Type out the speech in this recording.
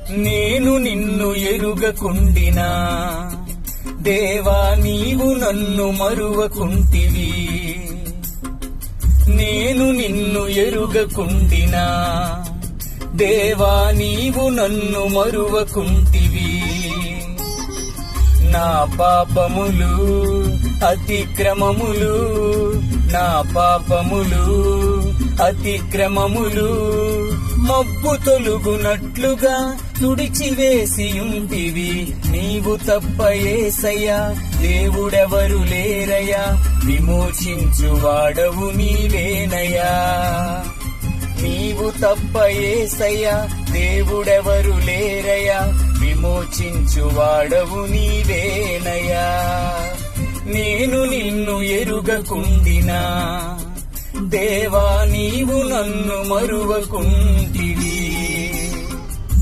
నేను నిన్ను ఎరుగకుండినా దేవా నీవు నన్ను మరువకుంటివి. నేను నిన్ను ఎరుగకుండినా దేవా నీవు నన్ను మరువకుంటివి. నా పాపములు అతిక్రమములు, నా పాపములు అతిక్రమములు మబ్బు తొలుగునట్లుగా తుడిచివేసియుంటివి. నీవు తప్ప యేసయ్యా దేవుడెవరు లేరయ్యా, విమోచించువాడవు నీవేనయ్యా. నీవు తప్ప యేసయ్యా దేవుడెవరు లేరయ్యా, విమోచించువాడవు నీవేనయ్యా. నేను నిన్ను ఎరుగకుండినా దేవా నీవు నన్ను మరువకుంటివి.